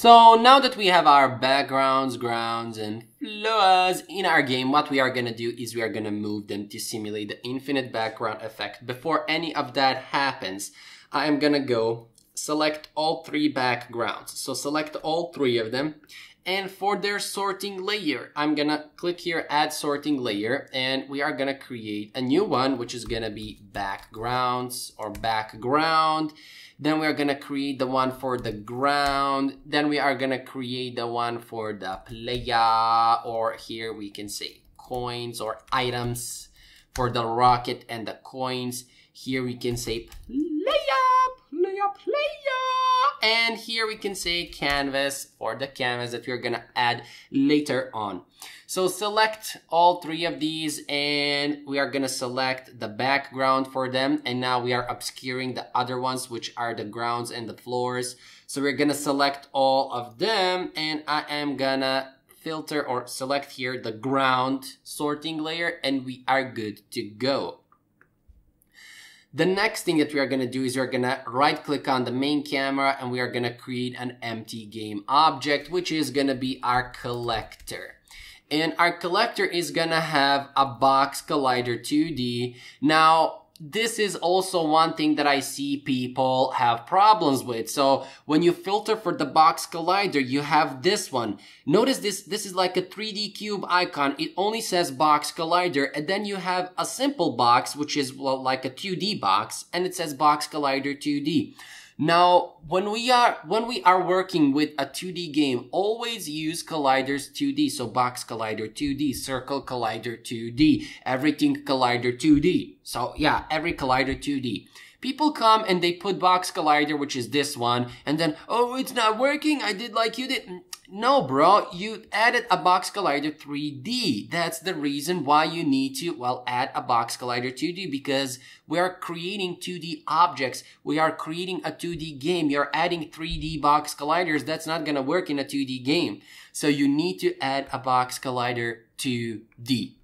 So now that we have our backgrounds, grounds, and floors in our game, what we are going to do is we are going to move them to simulate the infinite background effect. Before any of that happens, I am going to go select all three backgrounds. So select all three of them. And for their sorting layer, I'm going to click here, add sorting layer, and we are going to create a new one, which is going to be backgrounds or background. Then we are going to create the one for the ground. Then we are going to create the one for the player, or here we can say coins or items for the rocket and the coins. Here we can say player. And here we can say canvas for the canvas that we're going to add later on. So select all three of these and we are going to select the background for them. And now we are obscuring the other ones, which are the grounds and the floors. So we're going to select all of them and I am going to filter or select here the ground sorting layer and we are good to go. The next thing that we are going to do is we're going to right click on the main camera and we are going to create an empty game object, which is going to be our collector. And our collector is going to have a box collider 2D. Now, this is also one thing that I see people have problems with. So when you filter for the box collider, you have this one. Notice this is like a 3D cube icon. It only says box collider. And then you have a simple box, which is like a 2D box. And it says box collider 2D. Now, when we are working with a 2D game, always use colliders 2D. So box collider 2D, circle collider 2D, everything collider 2D. So yeah, every collider 2D. People come and they put box collider, which is this one, and then, oh, it's not working. I did like you did. No, bro, you added a box collider 3D. That's the reason why you need to, well, add a box collider 2D because we are creating 2D objects. We are creating a 2D game. You're adding 3D box colliders. That's not going to work in a 2D game. So you need to add a box collider 2D.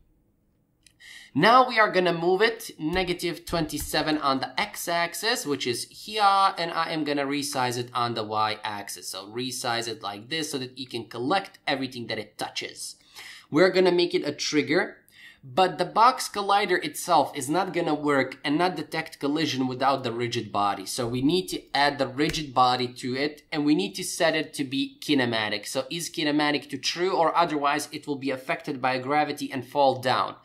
Now we are going to move it -27 on the x-axis, which is here, and I am going to resize it on the y-axis. So resize it like this so that you can collect everything that it touches. We're going to make it a trigger, but the box collider itself is not going to work and not detect collision without the rigid body. So we need to add the rigid body to it, and we need to set it to be kinematic. So is kinematic to true, or otherwise it will be affected by gravity and fall down.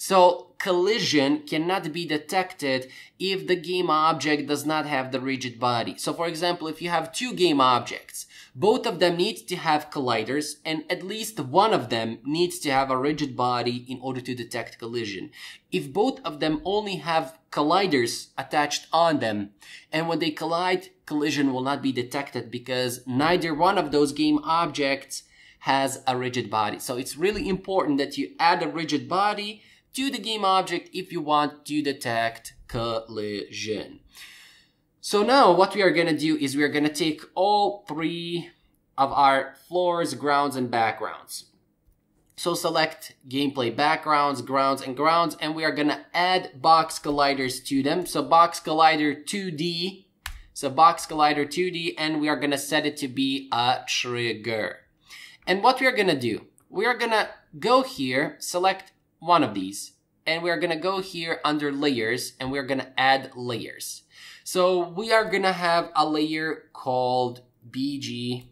So collision cannot be detected if the game object does not have the rigid body. So for example, if you have two game objects, both of them need to have colliders and at least one of them needs to have a rigid body in order to detect collision. If both of them only have colliders attached on them and when they collide, collision will not be detected because neither one of those game objects has a rigid body. So it's really important that you add a rigid body to the game object if you want to detect collision. So now what we are going to do is we are going to take all three of our floors, grounds, and backgrounds. So select gameplay backgrounds, grounds, and we are going to add box colliders to them. So box collider 2D. So box collider 2D, and we are going to set it to be a trigger. And what we are going to do, we are going to go here, select one of these, and we're going to go here under layers and we're going to add layers. So we are going to have a layer called BG.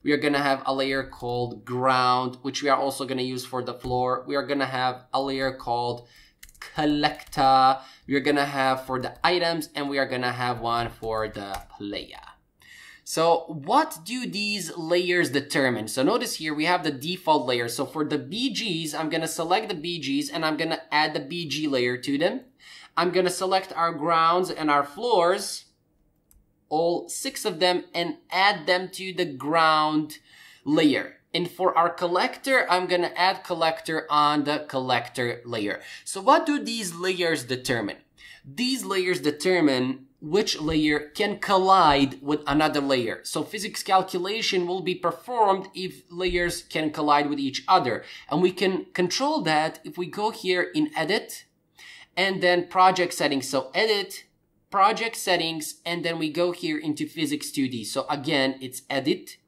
We are going to have a layer called ground, which we are also going to use for the floor. We are going to have a layer called collector. We are going to have for the items, and we are going to have one for the player. So what do these layers determine? So notice here we have the default layer. So for the BGs, I'm going to select the BGs and I'm going to add the BG layer to them. I'm going to select our grounds and our floors, all 6 of them, and add them to the ground layer. And for our collector, I'm going to add collector on the collector layer. So what do these layers determine? These layers determine which layer can collide with another layer. So physics calculation will be performed if layers can collide with each other. And we can control that if we go here in edit and then project settings. So edit, project settings, and then we go here into physics 2D. So again, it's edit,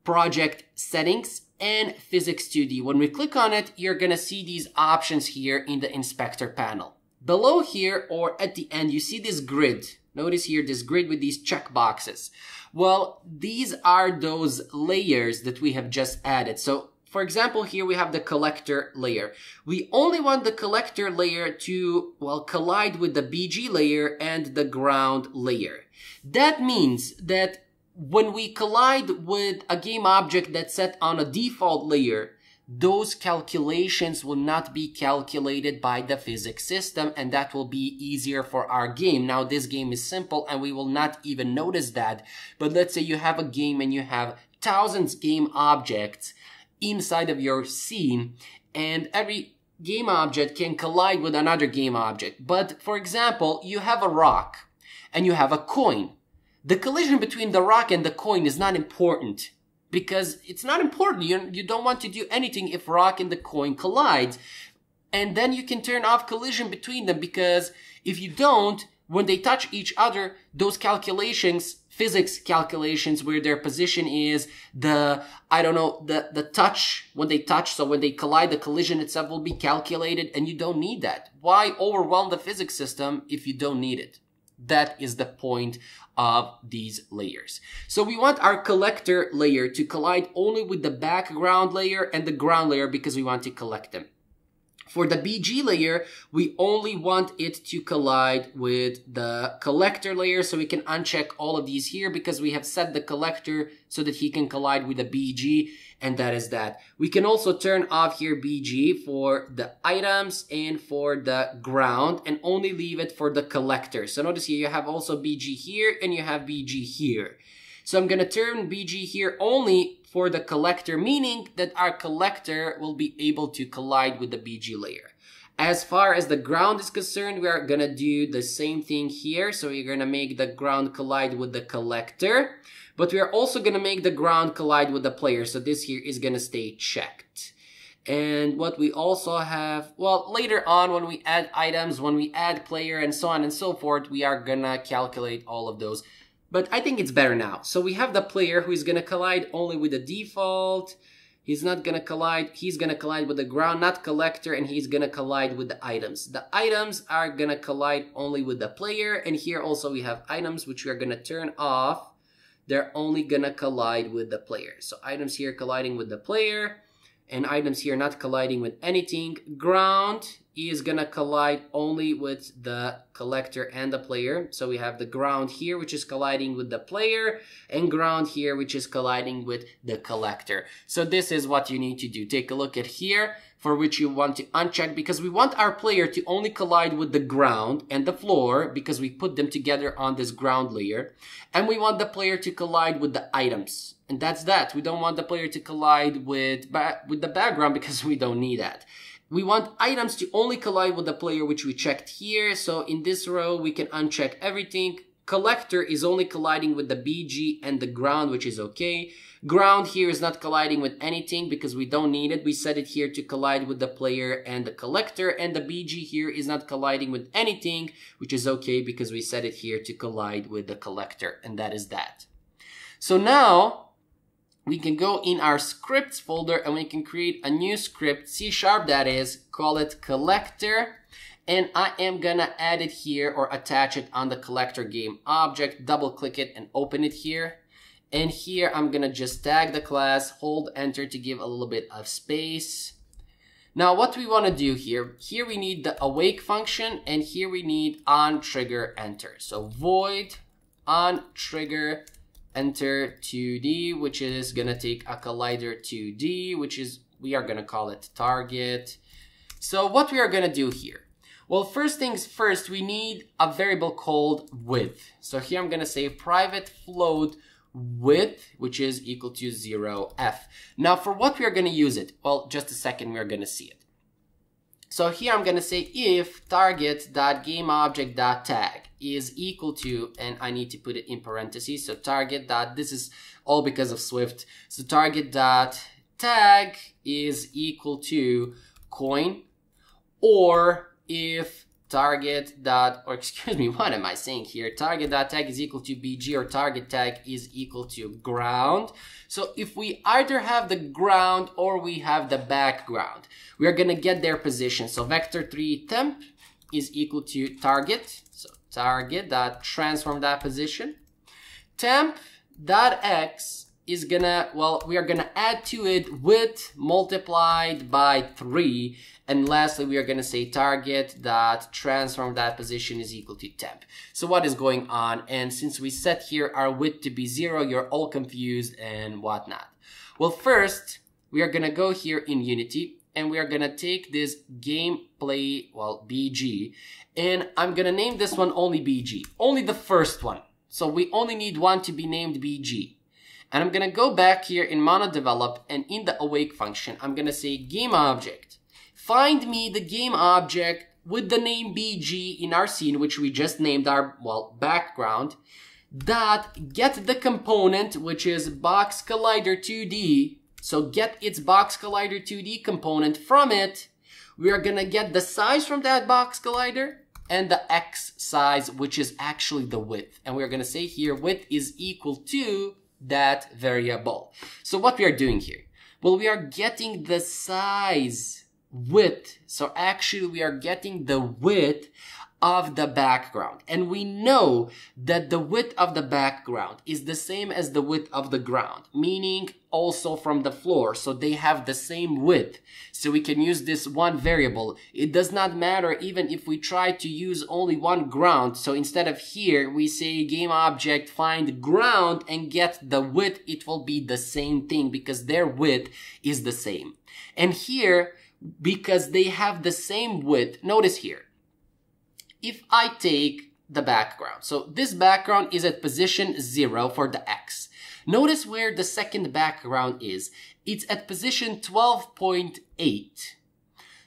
project settings and physics 2D. When we click on it, you're gonna see these options here in the inspector panel. Below here or at the end, you see this grid. Notice here this grid with these check boxes. Well, these are those layers that we have just added. So for example, here we have the collector layer. We only want the collector layer to, well, collide with the BG layer and the ground layer. That means that when we collide with a game object that's set on a default layer, those calculations will not be calculated by the physics system, and that will be easier for our game. Now, this game is simple and we will not even notice that. But let's say you have a game and you have thousands game objects inside of your scene, and every game object can collide with another game object. But for example, you have a rock and you have a coin. The collision between the rock and the coin is not important, because it's not important. You don't want to do anything if rock and the coin collides. And then you can turn off collision between them, because if you don't, when they touch each other, those calculations, physics calculations where their position is, the touch, when they touch, so when they collide, the collision itself will be calculated, and you don't need that. Why overwhelm the physics system if you don't need it? That is the point of these layers. So we want our collector layer to collide only with the background layer and the ground layer, because we want to collect them. For the BG layer, we only want it to collide with the collector layer, so we can uncheck all of these here because we have set the collector so that he can collide with the BG, and that is that. We can also turn off here BG for the items and for the ground, and only leave it for the collector. So notice here you have also BG here and you have BG here. So I'm gonna turn BG here only for the collector, meaning that our collector will be able to collide with the BG layer. As far as the ground is concerned, we are gonna do the same thing here. So we're gonna make the ground collide with the collector, but we are also gonna make the ground collide with the player. So this here is gonna stay checked. And what we also have, well, later on when we add items, when we add player and so on and so forth, we are gonna calculate all of those. But I think it's better now. So we have the player who is gonna collide only with the default. He's not gonna collide, he's gonna collide with the ground, not collector, and he's gonna collide with the items. The items are gonna collide only with the player, and here also we have items which we are gonna turn off. They're only gonna collide with the player. So items here colliding with the player, and items here not colliding with anything. Ground is gonna collide only with the collector and the player. So we have the ground here, which is colliding with the player, and ground here, which is colliding with the collector. So this is what you need to do. Take a look at here, for which you want to uncheck, because we want our player to only collide with the ground and the floor, because we put them together on this ground layer. And we want the player to collide with the items. And that's that. We don't want the player to collide with the background, because we don't need that. We want items to only collide with the player, which we checked here. So in this row, we can uncheck everything. Collector is only colliding with the BG and the ground, which is okay. Ground here is not colliding with anything because we don't need it. We set it here to collide with the player and the collector, and the BG here is not colliding with anything, which is okay because we set it here to collide with the collector, and that is that. So now we can go in our scripts folder and we can create a new script, C# that is, call it collector. And I am gonna add it here or attach it on the collector game object, double click it and open it here. And here I'm gonna just tag the class, hold enter to give a little bit of space. Now what we wanna do here we need the awake function, and here we need on trigger enter. So void on trigger enter 2D, which is gonna take a collider 2D, which is, we are gonna call it target. So what we are gonna do here? Well, first things first, we need a variable called width. So here I'm gonna say private float width, which is equal to 0f. Now for what we are gonna use it? Well, just a second, we are gonna see it. So here I'm gonna say if target.gameObject.tag is equal to, and I need to put it in parentheses, so target dot, this is all because of Swift. So target.tag is equal to coin, or if target dot, or excuse me, what am I saying here? Target dot tag is equal to BG, or target tag is equal to ground. So if we either have the ground or we have the background, we are gonna get their position. So vector3 temp is equal to target. So target dot transform that position. Temp dot x is gonna, well, we are gonna add to it width multiplied by 3. And lastly, we are gonna say target dot transform that position is equal to temp. So what is going on? And since we set here our width to be 0, you're all confused and whatnot. Well, first, we are gonna go here in Unity and we are gonna take this gameplay, well, BG, and I'm gonna name this one only BG, only the first one. So we only need one to be named BG. And I'm gonna go back here in monodevelop, and in the awake function, I'm gonna say game object. Find me the game object with the name BG in our scene, which we just named our, well, background, dot get the component, which is box collider 2D. So get its box collider 2D component. From it, we are gonna get the size from that box collider and the X size, which is actually the width. And we're gonna say here width is equal to that variable. So what we are doing here? Well, we are getting the size width. So actually we are getting the width of the background. And we know that the width of the background is the same as the width of the ground, meaning also from the floor. So they have the same width. So we can use this one variable. It does not matter even if we try to use only one ground. So instead of here, we say game object find ground and get the width. It will be the same thing because their width is the same. And here, because they have the same width, notice here, if I take the background, so this background is at position 0 for the X. Notice where the second background is. It's at position 12.8.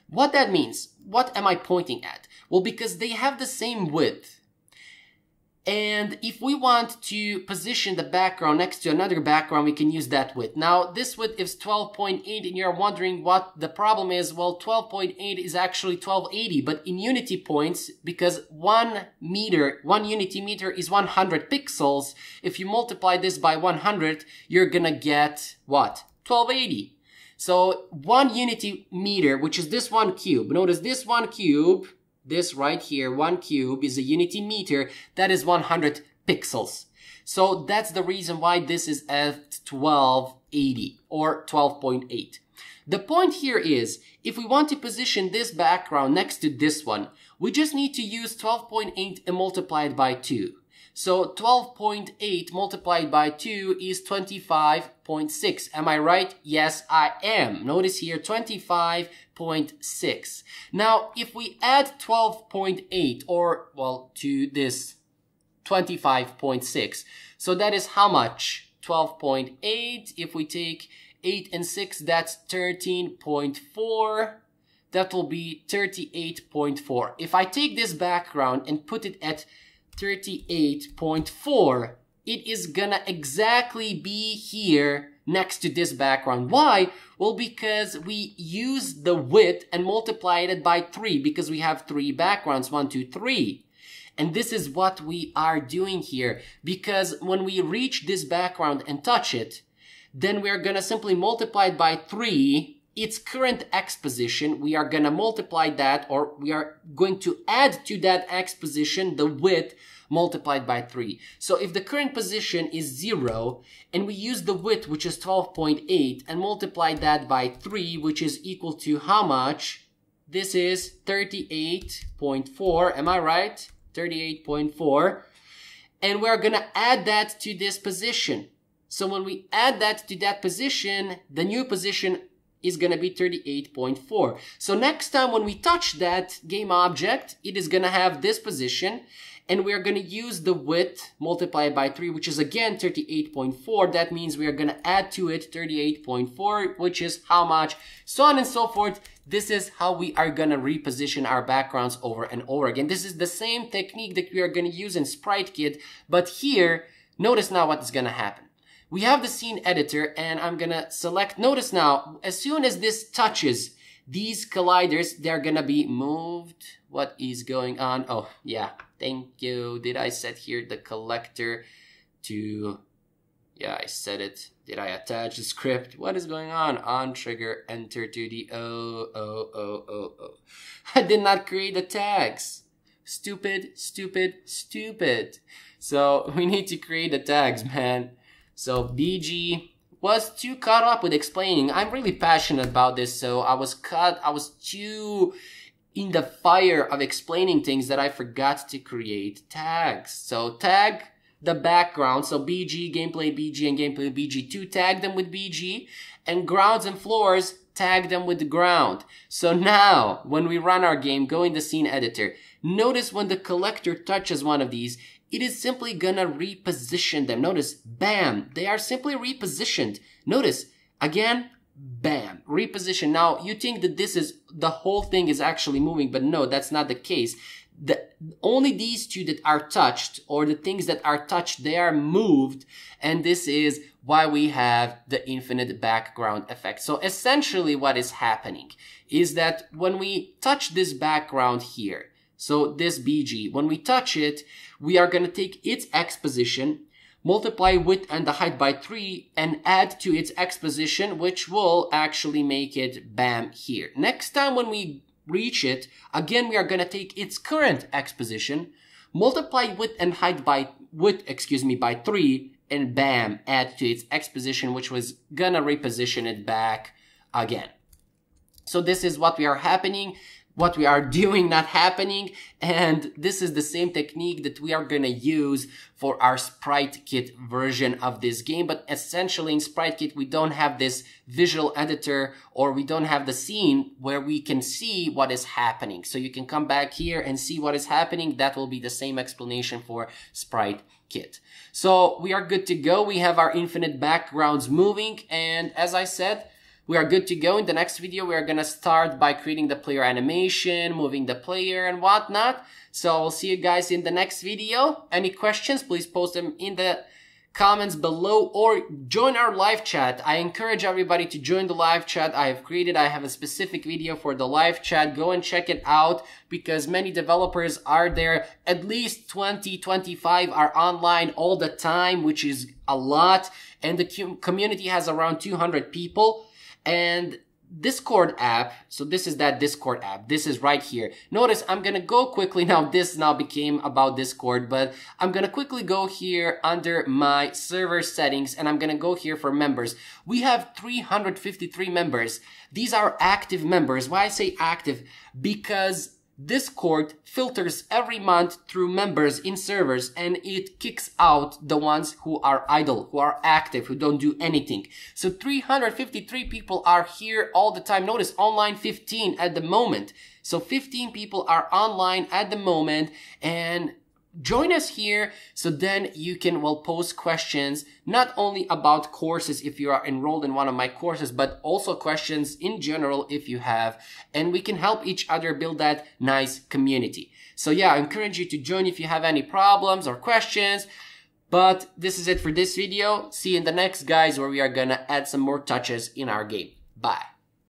What that means, what am I pointing at? Well, because they have the same width. And if we want to position the background next to another background, we can use that width. Now, this width is 12.8, and you're wondering what the problem is. Well, 12.8 is actually 1280, but in unity points, because 1 unity meter is 100 pixels, if you multiply this by 100, you're gonna get what? 1280. So 1 unity meter, which is this 1 cube. Notice this 1 cube, this right here, 1 cube is a unity meter, that is 100 pixels. So that's the reason why this is at 1280 or 12.8. The point here is, if we want to position this background next to this one, we just need to use 12.8 and multiply it by 2. So 12.8 multiplied by 2 is 25.6. Am I right? Yes, I am. Notice here 25.6. Now, if we add 12.8 or, well, to this 25.6, so that is how much? 12.8. If we take 8 and 6, that's 13.4. That will be 38.4. If I take this background and put it at 38.4, it is gonna exactly be here next to this background. Why? Well, because we use the width and multiplied it by 3 because we have 3 backgrounds, 1, 2, 3. And this is what we are doing here, because when we reach this background and touch it, then we're gonna simply multiply it by 3, its current X position. We are gonna multiply that, or we are going to add to that X position the width multiplied by 3. So if the current position is 0, and we use the width, which is 12.8, and multiply that by 3, which is equal to how much? This is 38.4, am I right? 38.4. And we're gonna add that to this position. So when we add that to that position, the new position is gonna be 38.4. So next time when we touch that game object, it is gonna have this position, and we're gonna use the width multiplied by 3, which is again 38.4. That means we are gonna add to it 38.4, which is how much? So on and so forth. This is how we are gonna reposition our backgrounds over and over again. This is the same technique that we are gonna use in SpriteKit, but here, notice now what is gonna happen. We have the scene editor, and I'm gonna select, notice now, as soon as this touches these colliders, they're gonna be moved. What is going on? Oh, yeah, thank you. Did I set here the collector to, yeah, I set it. Did I attach the script? What is going on? On trigger, enter to the oh. I did not create the tags. Stupid, stupid, stupid. So we need to create the tags, man. So BG was too caught up with explaining. I'm really passionate about this, so I was too in the fire of explaining things that I forgot to create tags. So tag the background, so BG, gameplay BG, and gameplay BG2, tag them with BG, and grounds and floors, tag them with the ground. So now, when we run our game, go in the scene editor, notice when the collector touches one of these, it is simply gonna reposition them. Notice, bam, they are simply repositioned. Notice, again, bam, reposition. Now, you think that this is, the whole thing is actually moving, but no, that's not the case. Only these two that are touched, or the things that are touched, they are moved, and this is why we have the infinite background effect. So essentially what is happening is that when we touch this background here, so this BG, when we touch it, we are going to take its X position, multiply width and the height by 3, and add to its X position, which will actually make it bam here. Next time when we reach it, again, we are going to take its current X position, multiply width and height by, by 3, and bam, add to its X position, which was going to reposition it back again. So this is what we are doing, not happening, and this is the same technique that we are gonna use for our Sprite Kit version of this game. But essentially in Sprite Kit, we don't have this visual editor, or we don't have the scene where we can see what is happening. So you can come back here and see what is happening. That will be the same explanation for Sprite Kit. So we are good to go. We have our infinite backgrounds moving, and as I said, we are good to go. In the next video, we are going to start by creating the player animation, moving the player and whatnot. So I'll see you guys in the next video. Any questions, please post them in the comments below or join our live chat. I encourage everybody to join the live chat I have a specific video for the live chat. Go and check it out because many developers are there. At least 20, 25 are online all the time, which is a lot. And the community has around 200 people. And Discord app, so this is that Discord app. This is right here. Notice I'm gonna go quickly now. This now became about Discord, but I'm gonna quickly go here under my server settings and I'm gonna go here for members. We have 353 members. These are active members. Why I say active? Because Discord filters every month through members in servers and it kicks out the ones who are idle, who are active, who don't do anything. So 353 people are here all the time. Notice online 15 at the moment. So 15 people are online at the moment, and join us here so then you can, well, post questions not only about courses if you are enrolled in one of my courses, but also questions in general if you have, and we can help each other build that nice community. So yeah, I encourage you to join if you have any problems or questions. But this is it for this video. See you in the next, guys, where we are gonna add some more touches in our game. Bye.